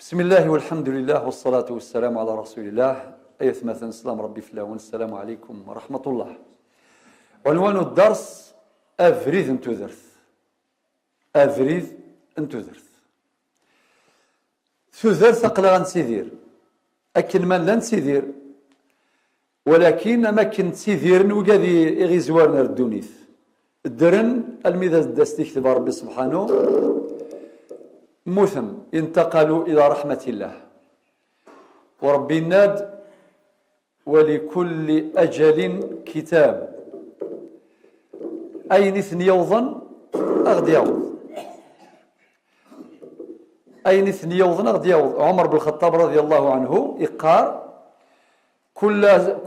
بسم الله والحمد لله والصلاة والسلام على رسول الله. أيها مثلا السلام ربي في الله والسلام عليكم ورحمة الله. عنوان الدرس أفريد انتو درث. أفريد انتو درث. ثو درث أقلا غنسيدير أكن من لا نسيدير ولكن ما كنت سيدير وقاذي غيزوارنا الدونيث الدرن الميزة داستيك تبع ربي سبحانه مثم انتقلوا إلى رحمة الله وربي الناد ولكل أجل كتاب أين ثني يوظن أغدي يوظ أين ثني يوظن أغدي يوظ. عمر بن الخطاب رضي الله عنه إقار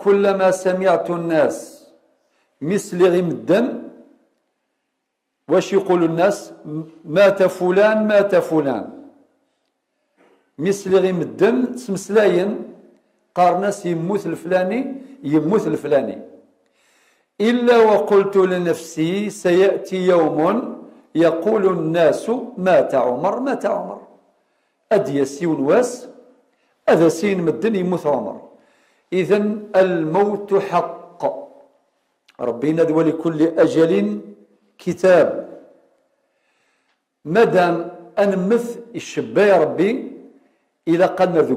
كلما سمعت الناس مثل غيم الدم واش يقول الناس مات فلان مات فلان مثل غيم الدم تسمسلاين قارناس يموت الفلاني يموت الفلاني إلا وقلت لنفسي سيأتي يوم يقول الناس مات عمر مات عمر أديسي ونواس أذا سين مدن يموت عمر. إذن الموت حق ربنا ولكل أجل كتاب مادام أنمث الشبا يا ربي إذا قلنا ذو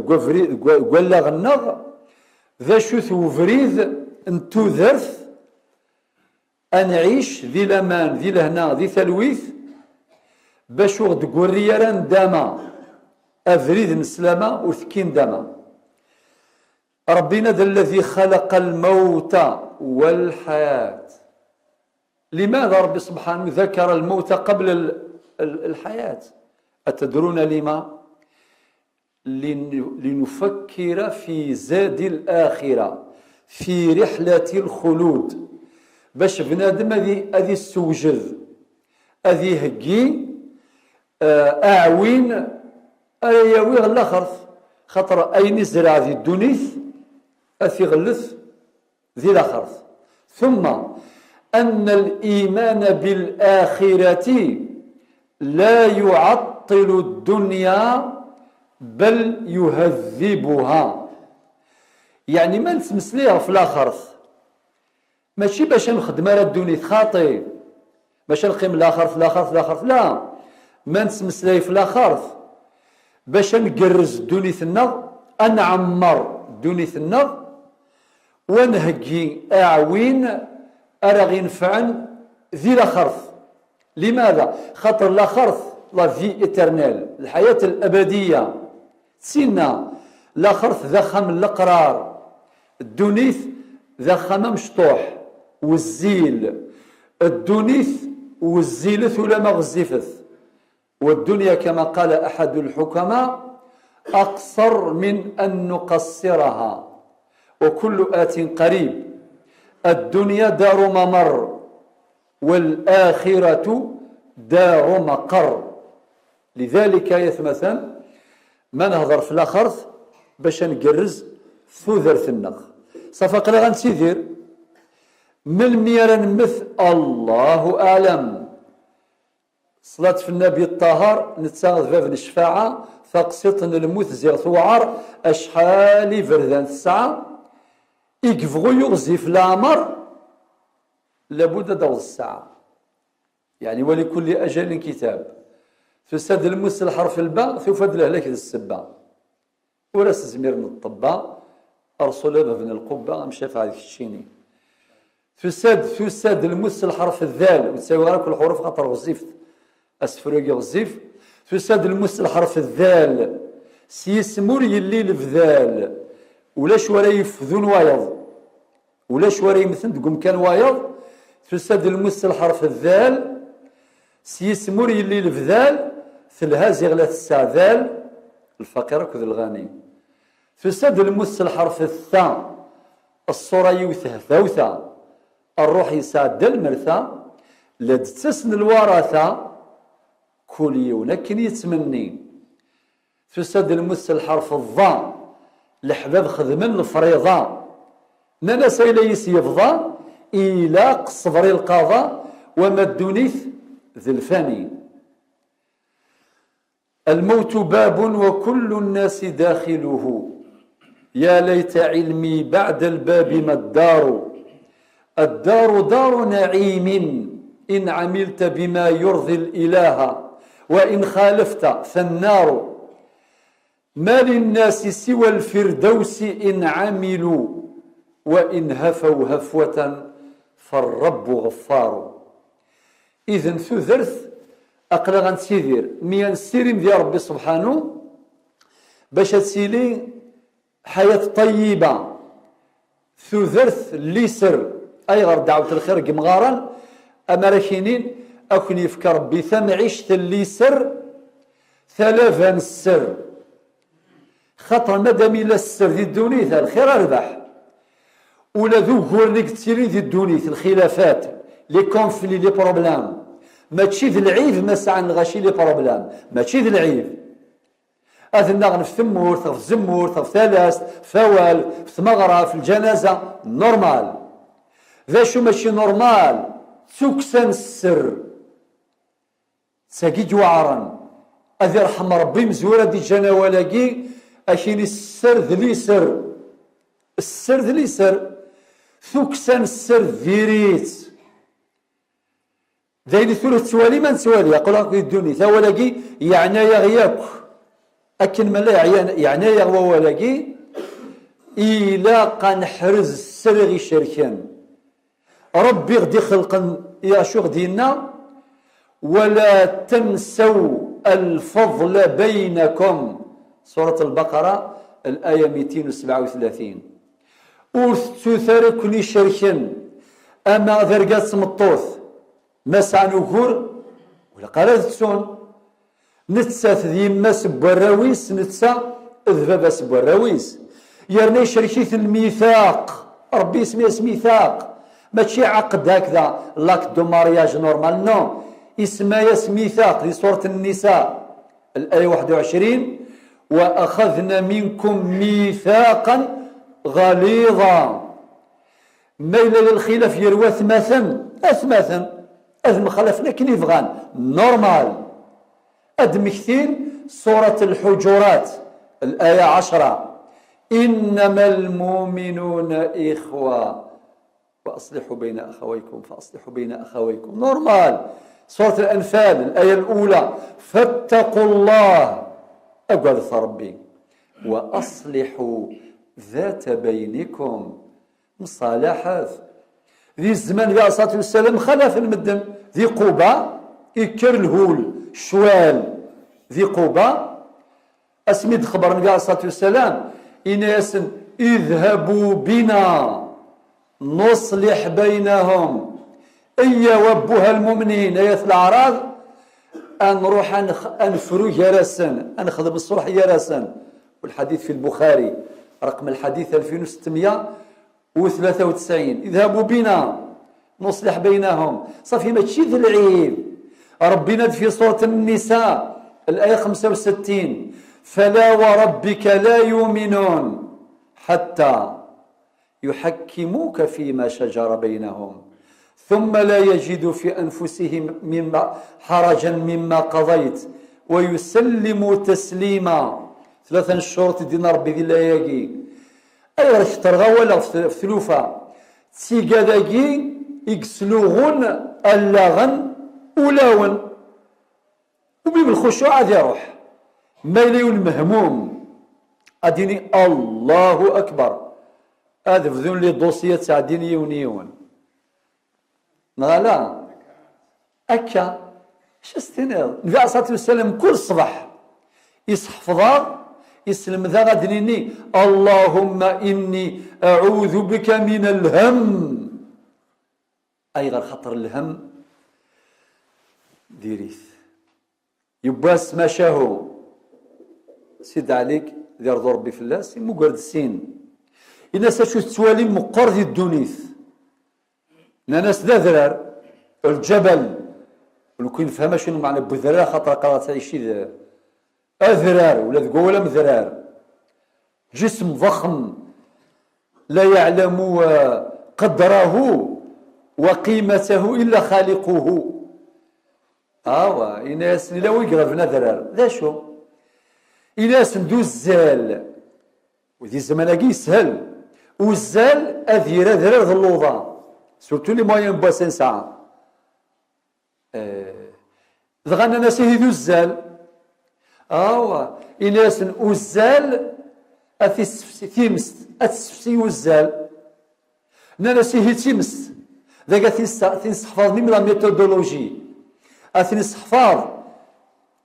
قولا غنغ ذا شوث وفريد انتو ذرث أنعيش ذي لمان ذي لهنا ذي ثلويث باش وغد قريران داما أفريد نسلامة وثكين داما. ربنا ذا الذي خلق الموت والحياة. لماذا ربي سبحانه ذكر الموت قبل الحياة؟ أتدرون لما؟ لنفكر في زاد الآخرة في رحلة الخلود باش بنادم هذه السوجذ هذه هكي أعوين أياوي غلا خرث خاطر أين زرع ذي الدنيث أثي غلث ذي الآخرث. ثم أن الإيمان بالآخرة لا يعطل الدنيا بل يهذبها. يعني ما نتمسليها في الآخرث ماشي باش نخدم على الدنيا خاطي باش نقيم الآخرث لا ما نتمسليه في الآخرث باش نقرز دنيتنا أنعمر دنيتنا ونهجي أعوين أرى ينفعن ذي الآخرث. لماذا؟ خاطر الآخرث لا في إترنال الحياة الأبدية سينا الآخرث ذا خم الأقرار الدنيث ذا خم مشطوح والزيل الدنيث والزيلث ولا ما غزيفث والدنيا كما قال أحد الحكماء أقصر من أن نقصرها وكل آت قريب. الدنيا دار ممر والآخرة دار مقر. لذلك يثمثا ما نهضر في الآخرث باش نقرز ثوذرث النغ صفق لا غنسيدير من ميرا نمث الله أعلم. صلاة في النبي الطاهر نتساغذ باب الشفاعة فقسط الموت زيغ ثوعر أشحالي فردان الساعة يقفغو يغزي في العمر لابد دوز الساعة. يعني ولكل أجل كتاب فساد الموس الحرف الباء ثفاد الهلاك السبا وراس زمير من الطباء أرسل بن القبة مشى فعل الشيني فساد الموس الحرف الذال وتساوي راك الحروف خاطر غزيفت أسفروقي غزيف فساد الموس الحرف الذال سيسمور يلي الفذال ولاش ورا يفذون وايض ولاش ورا يمثل تقوم كان وايض فساد الموس الحرف الذال سيسمور يلي الفذال ثلهازي غلات السعذال الفقير كذ الغني. فساد الموس الحرف الثاء الصورة يوثه ثوثة الروح يسعد المرثى لد تسن الورثة كل يوم لكن يتمني. فساد الموس الحرف الضاء الحباب خدمن الفريضة نانا سيلا يسيفضا إلى قصبر القضاء وما الدنيث ذي الفاني. الموت باب وكل الناس داخله، يا ليت علمي بعد الباب ما الدار. الدار دار نعيم إن عملت بما يرضي الإله، وإن خالفت فالنار. ما للناس سوى الفردوس إن عملوا، وإن هفوا هفوة فالرب غفار. إذن ثثرث أقلا غنسيدير ميان سيرين ديال ربي سبحانه باش تسيلي حياة طيبة. ثثرث ليسر أي غير دعوة الخير قمغارا أما راكينين أكون يفكر ربي ثم عيشت الليسر ثلاثا السر. خاطر مادام إلا السر دي الدونيث الخير أربح، ولا ذو غورنيك تسيري دي الدونيث الخلافات لي كونفلي لي بروبلام ماشي ذي العيب ما ساعة نغاشي لي بروبلام ماشي ذي العيب. أذن نغن في ثمور في زمور في ثلاث فوال في ثمغرة في الجنازة نورمال. ذا شو ماشي نورمال سكسن السر ساقي جوعرا أذي رحم ربي مزورة دي جناولاقي أكيني السر ذلي سر السر ذلي سر ثكسن السر ذيريت ذايلي ثلث توالي ما نتوالي يقول لك يدوني ثولاقي يعني يغياك أكن ما لا يعني يغوى ولاقي إلا قنحرز السر غي شركان ربي غدي خلقا يا شو غدينا ولا تنسوا الفضل بينكم. سورة البقرة الآية 237. ورث تثاركني شركا أما ذرقات سمطوث ما سعنو كور ولا قرات تسون نتسا ذيما سبوراويس نتسا ذبابا سبوراويس يرني شركيث الميثاق ربي اسمه ميثاق ماشي عقد هكذا لاك دو مارياج نورمال نو اسمها ميثاق في سورة النساء الآية 21 وأخذنا منكم ميثاقا غليظا. ميل للخلاف يروى أثمثا أذ خلفنا كني فغان نورمال أدمكثين سورة الحجرات الآية 10 إنما المؤمنون إخوة فأصلحوا بين أخويكم نورمال. سورة الأنفال الآية الأولى فاتقوا الله أقول ربي وأصلحوا ذات بينكم مصالحات. ذي الزمان ذي الصلاة والسلام خلف المدن ذي قبى إكر الهول شوال ذي قبى أسميد خبر النبي عليه الصلاة والسلام إن يسن اذهبوا بنا نصلح بينهم إيا وبها المؤمنين آية الأعراض نروح أنفرو يرسن أنخذ بالصلح يرسن. والحديث في البخاري رقم الحديث 2693 اذهبوا بنا نصلح بينهم صافي ماشي ذي العيب. ربنا في سورة النساء الآية 65 فلا وربك لا يؤمنون حتى يحكموك فيما شجر بينهم ثم لا يجدوا في أنفسهم حرجا مما قضيت ويسلموا تسليما. ثلاثة الشروط دين ربي ذي الآية أي راه ترغى ولا في ثلوفة تيقا ذاكي يقسلوغن اللغن ولاون وبيب الخشوع عاد يروح ما يليون المهموم أديني الله أكبر هذا فذون لي الدوسية تاع ديني ونيون لا أكا شستناض النبي عليه الصلاة والسلام كل صباح يصحفظا يسلم ذا غدنيني اللهم إني أعوذ بك من الهم أي غير خطر الهم ديريث يباس ما شاهو سيد عليك دير ربي في الله سي مقرد السين الناس شو تسوالي مقر ذي الدونيث ناس ذا ذرار الجبل ولو كاين فهمها شنو معنى بذرار خاطر قرات تعيشي ذا أذرار ولا تقول مذرار جسم ضخم لا يعلم قدره وقيمته إلا خالقه. إناس لا ويقرا في نذرار ذا شو إلا سندو الزال وذي الزماناكي يسهل والزال أذيرا ذرار ذا اللوضة سورتو لي موين بواسين ساعة دغانا ناسي ذو الزال إلا سن والزال ثيمست أتسفسي والزال ناسي تيمست ذاك تنستحفظ من لا ميثودولوجي تنستحفظ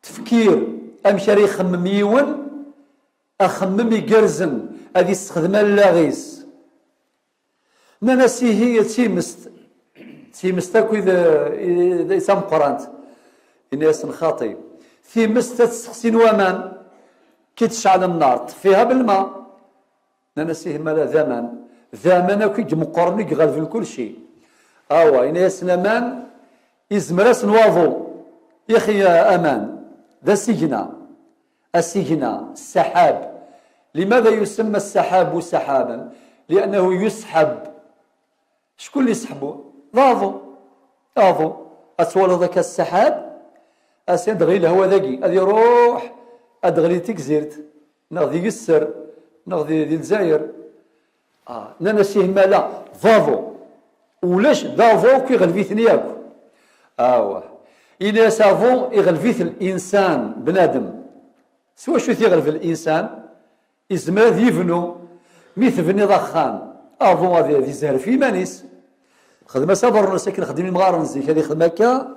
تفكير أمشي يخمم يون أخمم يقرزن هذه يستخدمها اللاغيس ناسي هي تيمست أكو إذا يسام قرانت الناس خاطي تيمست تسخسين وامان كي تشعل النار طفيها بالماء ناسيه مالا ذامان أكو مقرنك غالف كل شيء الناس نمان يزمرس نواضو يا أخي يا أمان ذا السجن السحاب. لماذا يسمى السحاب سحابا؟ لأنه يسحب. شكون اللي يسحبه؟ ضاضو أسوال ذاك السحاب أسين دغي الهوا ذاكي أدي روح أدغلي تكزيرت نغذي السر نغذي دي الجزائر ننسيه مالا ضاضو ولاش ضاضو كي غلفيثني ياكو إلا سافو يغلفيث الإنسان بنادم سوا شو يغلف الإنسان يزمر يفنو ميث ضخان أظن هذه زهر في مانيس خدمة صبر ساكن خدمي مغارن زيك هذه خدمة كا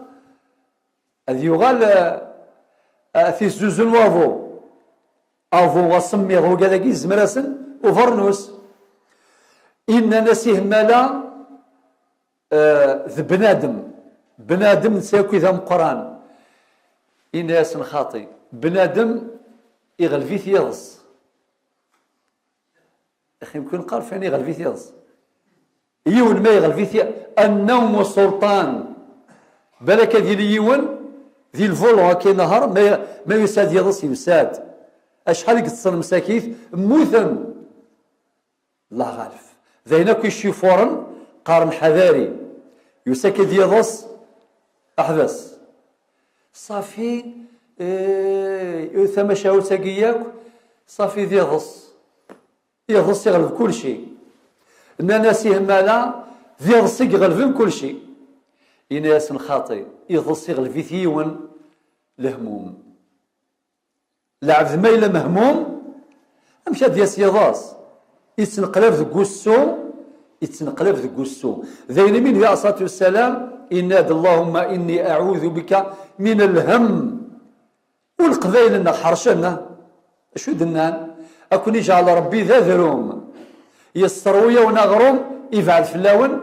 هذه يغال في زوز الوافو أظن وصمي هو كذا كي زمراسن وفرنوس إن نسيه مالا ذ بنادم نساكو ذا مقران إن ياسن خاطي بنادم يغلفيث يغص أخي يمكن قال فين يغلفيث يغص يون ما يغلفيث النوم سلطان بالك ذي يون ذي الفولو هكي نهار ما يساد يغص يساد أشحال يقصن مساكيث موثم الله غالف ذينك يشوفورن قارن حذاري يسكد يغص أحدث صافي ثم شاوت ساقياك صافي ذي يغص يغلب كل شيء ناسيه مالا ذي يغص يغلب كل شيء يناس خاطي يغص يغلب ثيون الهموم لعب ما إلا مهموم أمشى دياس يضاس يتنقلب ذي قوسو ذين من يا الصلاة والسلام إناد اللهم إني أعوذ بك من الهم والقبائل لنا حرشنا شو دنان أكون يجعل ربي ذا ذروم يسترويا ونغروم يفعل فلاون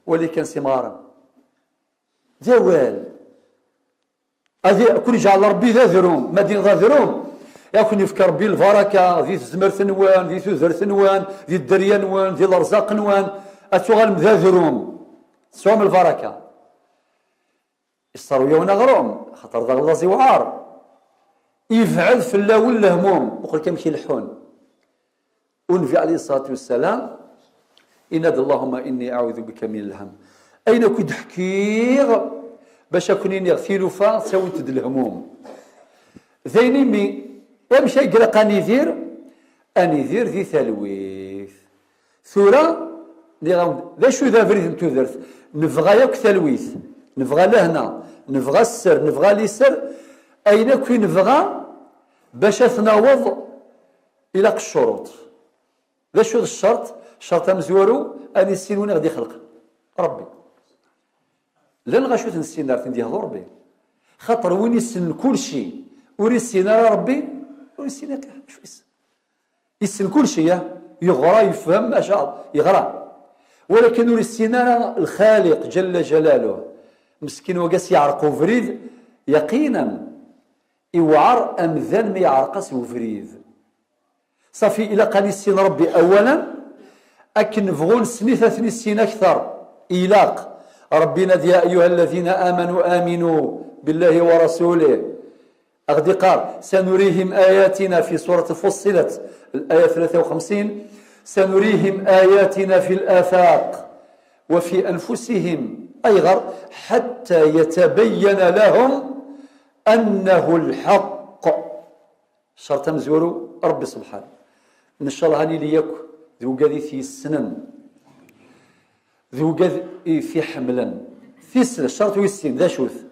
ولي كان سمارا جوال هذه أكون يجعل ربي ذا ذروم مدينة ذا ذروم يكون يفكر بي البركة ذي تزمر ثنوان ذي تذر ثنوان ذي الدريا نوان ذي الأرزاق نوان أتغال ذا ذروم سوام البركة يسترويا ونغروم خطر ذا غلاصي وعار يفعل في اللاول الهموم وقل كمشي الحون ونبي عليه الصلاة والسلام إناد اللهم إني أعوذ بك من الهم أين كنت حكيغ باش أكونين يغثيلوا فا سويت الهموم ذيني مي يمشي يقرق أنيذير ذي ثلويث ثورة ذا شو ذا فريد انتو ذرث نفغى ياك ثلويث نفغى لهنا نفغى السر نفغى ليسر أين كي نفغى باش تناوض إلى الشروط ذا شو الشرط شرط مزورو أن يسينون غادي يخلق ربي لن غاشو تنسين دار تندي هضو ربي خاطر وين يسن كل شيء وريسين ربي وريسين شو يسن كل شيء يغرى يفهم ما شاء يغرى ولكن وريسين الخالق جل جلاله مسكين وقاس يعرقو فريد يقينا يوعر أمذان ما يعرقس وفريد صافي إلا قال السين ربي أولا أكن فغون سنيثة السين أكثر إيلاق ربنا يا أيها الذين آمنوا آمنوا بالله ورسوله أغدي قال سنريهم آياتنا في سورة فصلت الآية 53 سنريهم آياتنا في الآفاق وفي أنفسهم أيغر حتى يتبين لهم أنه الحق شرط مزورو ربي سبحانه ان شاء الله هاني ليك ذو قاذي في السنن ذو قاذي في حملا في السنة الشرط ويسين ذا شوث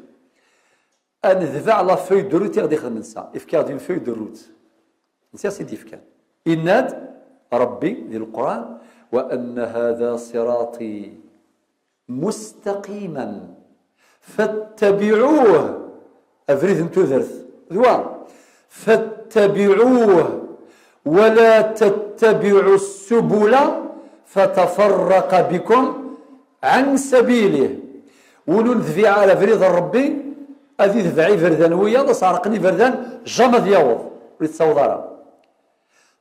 ان ذفع على في دروت غادي يخدم نسا افكار ديال في دروت نسي سيدي افكار اناد ربي ذي القران وان هذا صراطي مستقيما فاتبعوه افريد انتو ذرث ذوان فاتبعوه ولا تتبعوا السبل فتفرق بكم عن سبيله ولو نذفي على فريض ربي هذه ذفعي فردان ويا صارقني فردان جمد يوض لتصوضها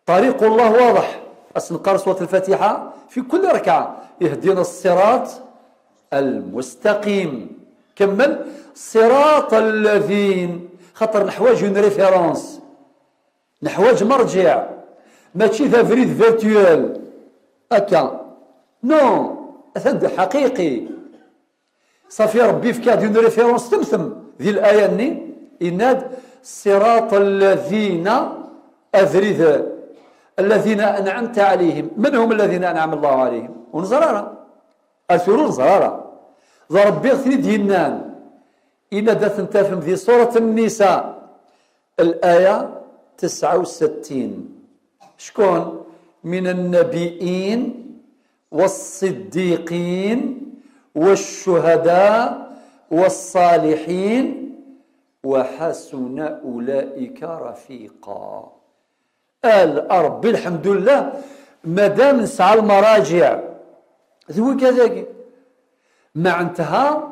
طريق الله واضح أسنقر سورة الفاتحة في كل ركعة يهدينا الصراط المستقيم كمل صراط الذين خطر نحواج اون ريفيرونس نحواج مرجع ماشي ذا فريد فيرتوال هكا نو هذا حقيقي صافي ربي في كاد اون ريفيرونس تمثم ذي الآية ني إناد صراط الذين أفريد الذين أنعمت عليهم من هم الذين أنعم الله عليهم ونزرارا أسرور نزرارا ذا ربي اغثني دينان إن دات تفهم في سورة النساء الآية 69 شكون من النبيين والصديقين والشهداء والصالحين وحسن أولئك رفيقا قال ربي الحمد لله مادام نسعى المراجع ذو كذاك مع انتهى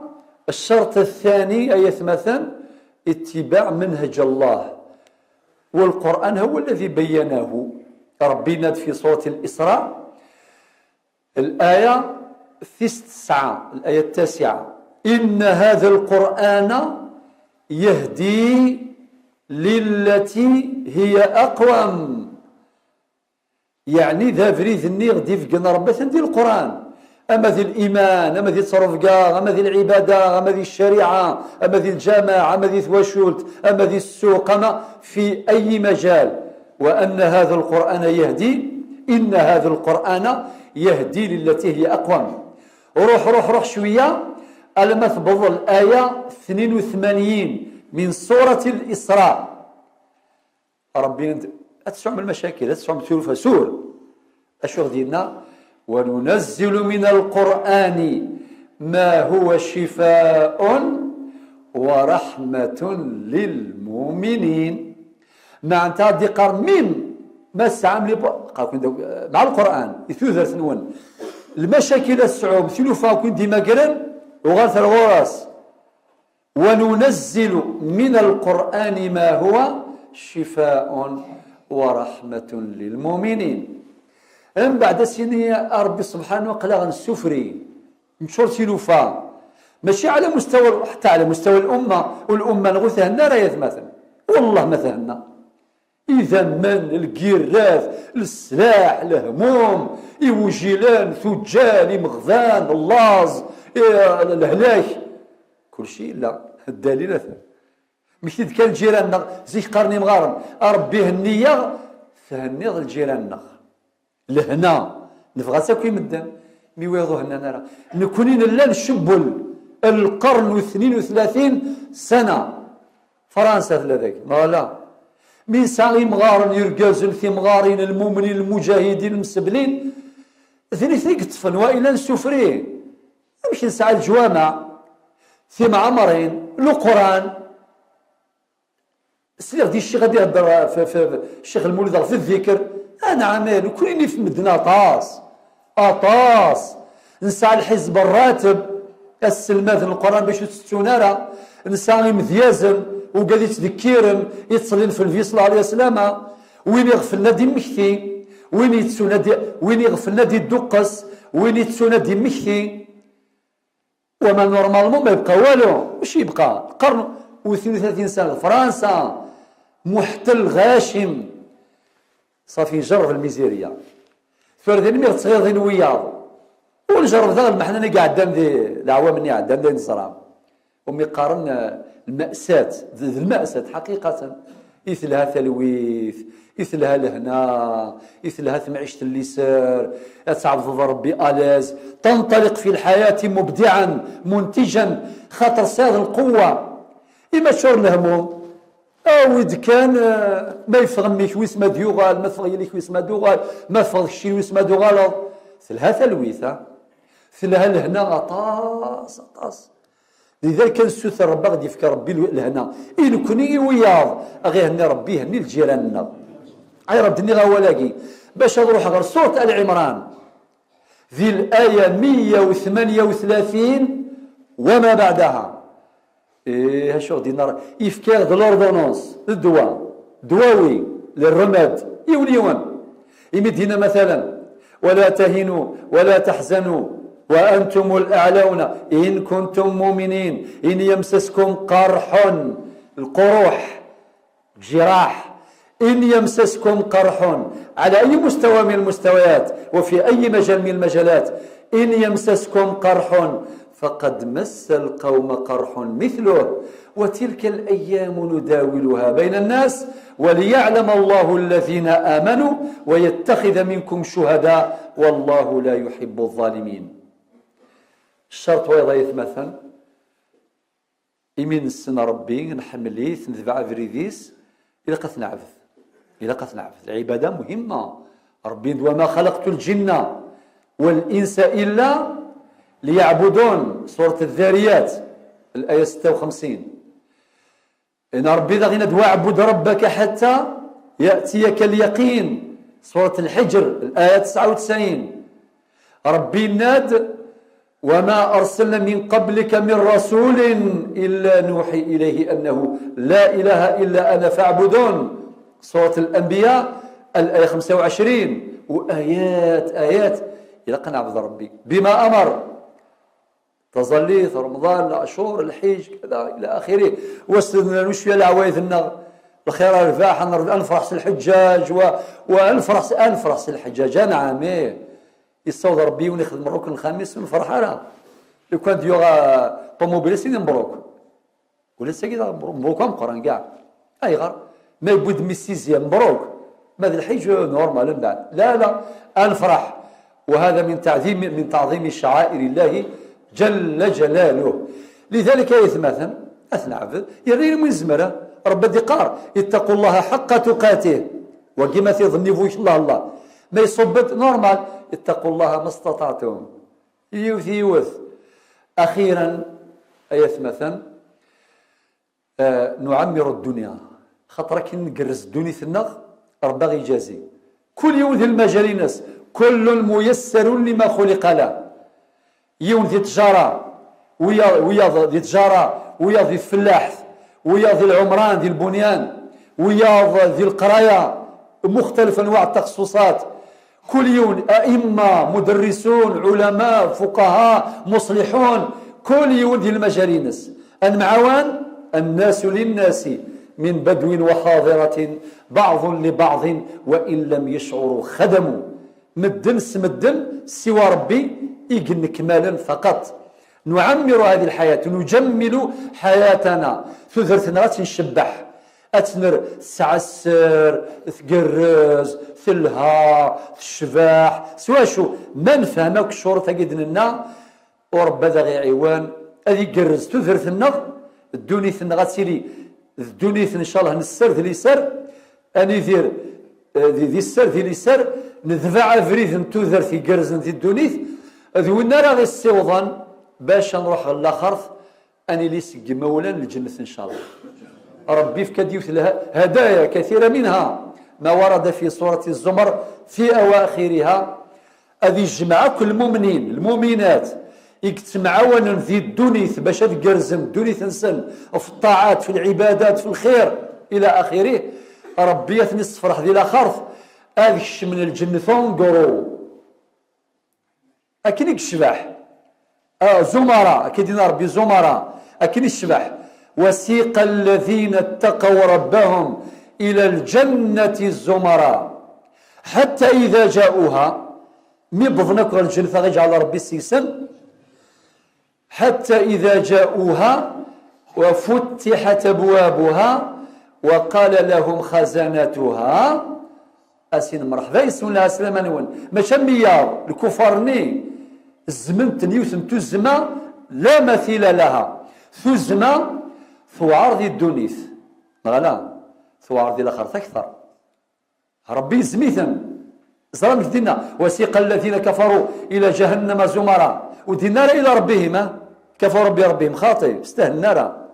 الشرط الثاني أي مثلا اتباع منهج الله والقرآن هو الذي بيناه ربي ناد في سورة الإسراء الآية 9 الآية 9 إن هذا القرآن يهدي للتي هي أقوم يعني ذا فريد النيغ دي فقنا ربي ثندي القرآن أما ذي الإيمان أما ذي التصرف كاع أما ذي العبادة أما ذي الشريعة أما ذي الجامع أما ذي ثواشولت أما ذي السوق أما في أي مجال وأن هذا القرآن يهدي إن هذا القرآن يهدي للتي هي أقوم روح شوية ألم تبض الآية 82 من سورة الإسراء ربي أتسعى من المشاكل أتسعى من سور فسور أشوف دينا وننزل من القرآن ما هو شفاء ورحمة للمؤمنين مع انتهى قرن ميم ما سعام مع القرآن يثوثر سنون المشاكل السعوم ثلثا كن ديما قرن وغاث الغراس وننزل من القرآن ما هو شفاء ورحمة للمؤمنين من بعد سنية ربي سبحانه وقال السفري مشور سلوفا ماشي على مستوى حتى على مستوى الأمة والأمة نغوثها النار مثلا والله مثلنا إذا من القيراث السلاح الهموم إيوجيلان ثجال مغذان اللاز الهلاك كل شيء لا الدليل مش كان جيراننا زيك قرني مغارم ربي النية فهنيض الجيراننا لهنا نبغى ساكوي مدن ميويضو هنا نرى نكونين لا نشبل القرن 32 سنة فرنسا ثلاثة ما لا من ساغي مغارن يرقازن في مغارين المؤمنين المجاهدين المسبلين ذني ثقتفن وإلا نسفرين مش نسعى الجوامع في معمرين القرآن السير دي الشيخ غادي يهضر في الشيخ المولد في الذكر انا عمال كلني في مدنا اطاس نسعى الحزب الراتب السلمات القرآن باش تستونارا نسعى مذيازن وقاعد يتذكرن يتصلين في النبي صلى الله عليه وسلم وين يغفلنا دي مكثي وين يتسونا دي وين يغفلنا دي الدقس وين يتسونا دي مكثي وما نورمالمون ما يبقى والو واش يبقى قرن و32 سنه فرنسا محتل غاشم صافي جرب الميزيريا فردين مي تصغير وياض ونجرب ذا المحنة كاع عدام دي العوام اللي عدام دي نصرام ومي قارن المأساة المأساة حقيقة يثلها تلويث، يثلها لهنا، يثلها معيشة اللسان، تعبد ربي ألاز، تنطلق في الحياة مبدعا منتجا، خاطر ساد القوة إما شور الهموم أو إذا كان ما يفهم ميك ويسما ديوغال، ما تفغي ليك ويسما دوغال، ما تفغ الشي ويسما دوغال، ثلها تلويثة، ثلها لهنا غطاس. لذلك كان السوثر ربي غادي يفكر ربي لهنا إن كوني وياض أغي هني ربي هني لجيراننا. أي رب دني غاولاكي باش نروح غير سورة آل عمران ذي الآية 138 وما بعدها. هاشو دينا إفكار د لوردونونس الدواء دواوي للرماد يوليون يمدينا مثلا ولا تهنوا ولا تحزنوا وأنتم الأعلون إن كنتم مؤمنين إن يمسسكم قرح القروح جراح إن يمسسكم قرح على أي مستوى من المستويات وفي أي مجال من المجالات إن يمسسكم قرح فقد مس القوم قرح مثله وتلك الأيام نداولها بين الناس وليعلم الله الذين آمنوا ويتخذ منكم شهداء والله لا يحب الظالمين. الشرط ويضا يتمثل إمين السنة ربي نحمليث نذبع فريديس إلى قث نعبث العبادة مهمة. ربي وما خلقت الجن والإنس إلا ليعبدون سورة الذاريات الآية 56. إن ربي غير ندوى اعبد ربك حتى يأتيك اليقين سورة الحجر الآية 99. ربي ناد وما أرسلنا من قبلك من رسول إلا نوحي إليه أنه لا إله إلا أنا فاعبدون سورة الأنبياء الآية 25. وآيات إلى قناعبد ربي بما أمر تظليث رمضان الأشهر الحج كذا إلى آخره وسدنا نشوي العوايدنا الخير الفاح نفرح الحجاج ونفرح الحجاج نعم يصوت ربي ونخدم الركن الخامس ونفرح أنا لو كان ديوغا طوموبيل سيدي مبروك ولا ساكيدا مبروك مقرن كاع أي غير ما يبود ميسيزيا مبروك ماذا الحج نورمال من بعد لا أنفرح وهذا من تعظيم شعائر الله جل جلاله. لذلك يتمثل أثنى عبد يريني من زمرة رب دقار اتقوا الله حق تقاته وكما تظني فوش الله ما يصبت نورمال اتقوا الله ما استطعتم يوث. أخيرا يتمثل نعمر الدنيا خطرك نقرز الدنيا النغ رب يجازي كل يوم ذي المجال ناس كل ميسر لما خلق له. يوم ذي تجارة ويا ذي تجارة ويا ذي الفلاح ويا ذي العمران ذي البنيان ويا ذي القراية مختلف أنواع التخصصات كل يوم أئمة مدرسون علماء فقهاء مصلحون كل يوم ذي المجال ناس المعوان الناس للناس من بدو وحاضرة بعض لبعض وإن لم يشعروا خدموا مدن سوى ربي يقن كمالا فقط. نعمر هذه الحياة نجمل حياتنا ثثرتنا تنشبح أتنر سعسر ثقرز ثلها الشباح سوا شو ما نفهمك الشروط قدنا ورب ذا غي عوان هذه قرز ثثرتنا الدوني ثنا غتسيلي الدوني إن شاء الله نسر ذي اليسار أني ذير ذي السر ذي اليسار نذبع فريد نتوذر في قرز ذي الدونيث ذو النار غي السيوضان باش نروح الاخر اني ليس مولا للجنه ان شاء الله. ربي في كديوث لها هدايا كثيره منها ما ورد في سوره الزمر في اواخرها هذه الجماعه كل المؤمنين المؤمنات يجتمعون ذي الدنيث باش تقرزم الدنيث نسن في الطاعات في العبادات في الخير الى اخره. ربي يثني الصفرح ذي الاخر هذه من الجنه ثونغرو أكيد الشبح زمراء أكيد ربي زمراء أكيد الشبح وسيق الذين اتقوا ربهم إلى الجنة الزمراء حتى إذا جاءوها مبضنك الجنة غيجعل ربي السيسن حتى إذا جاءوها وفتحت أبوابها وقال لهم خزنتها أسين مرحبا يسون لها سلاما نون ماشا ميار الكفارني الزمن تنيوثن تزمة لا مثيل لها ثزمة ثوار ذي الدنيث غلا ثوار ذي الآخر أكثر ربي زميثا زرم دينا وسيق الذين كفروا إلى جهنم زمرا ودينا إلى ربهم كفروا بربهم خاطئ استهل النار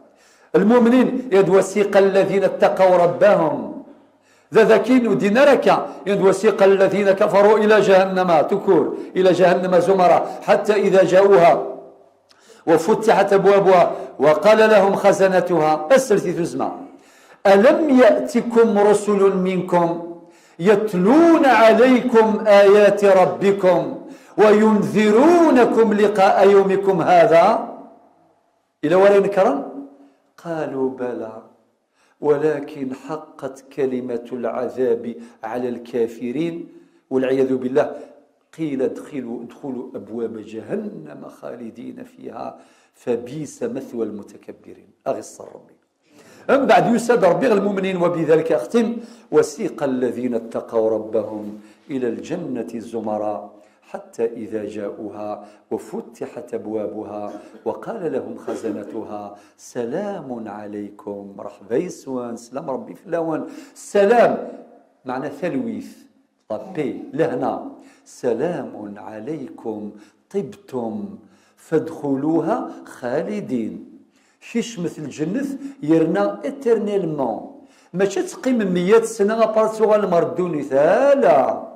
المؤمنين يد وسيق الذين اتقوا ربهم ذا ذكين ودينا لك يد وسيق الذين كفروا إلى جهنم تكور إلى جهنم زمرا حتى إذا جاءوها وفتحت أبوابها وقال لهم خزنتها أسرتي تزمع ألم يأتكم رسل منكم يتلون عليكم آيات ربكم وينذرونكم لقاء يومكم هذا إلى وين كرم قالوا بلى ولكن حقت كلمة العذاب على الكافرين والعياذ بالله قيل ادخلوا أبواب جهنم خالدين فيها فبئس مثوى المتكبرين أغص ربي أم بعد يساد ربي المؤمنين وبذلك أختم وسيق الذين اتقوا ربهم إلى الجنة زمرا حتى إذا جاءوها وفتحت أبوابها وقال لهم خزنتها سلام عليكم مرحبا يسوان سلام ربي فلاوان سلام معنى ثلويث طبي لهنا سلام عليكم طبتم فادخلوها خالدين شيش مثل الجنة يرنا اترنيلمون ماشي تقيم 100 سنة بارتوغال مردوني لا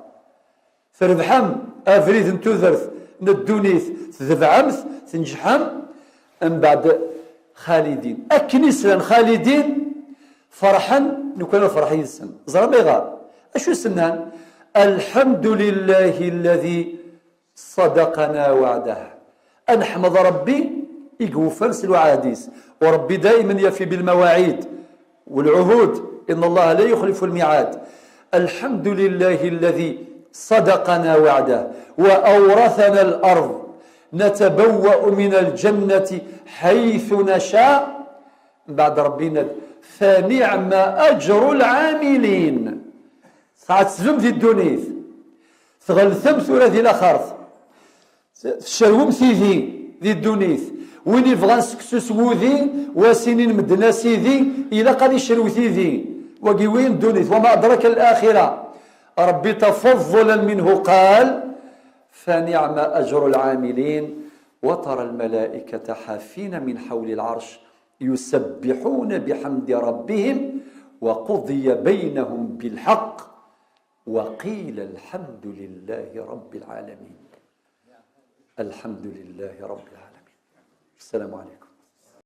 تربحم افريد نتوذرث ندونيث تذبعمث تنجحم من بعد خالدين اكنيسلان خالدين فرحا نكون فرحين سن زرا ما يغار اشو سنان الحمد لله الذي صدقنا وعده أنحمد ربي يقوفنس الوعاديس وربي دائما يفي بالمواعيد والعهود إن الله لا يخلف الميعاد الحمد لله الذي صدقنا وعده وأورثنا الأرض نتبوأ من الجنة حيث نشاء بعد ربنا فنعم أجر العاملين ساعات تزم في الدنيث تغلثم ثورة ذي الأخرث تشروم ثيذي ذي الدنيث وين يبغى نسكسو سوذي وسنين مدنا سيذي إلا قد يشرو ثيذي وقي وين دنيث وما أدرك الآخرة ربي تفضلا منه قال فنعم أجر العاملين وترى الملائكة حافين من حول العرش يسبحون بحمد ربهم وقضي بينهم بالحق وقيل الحمد لله رب العالمين الحمد لله رب العالمين السلام عليكم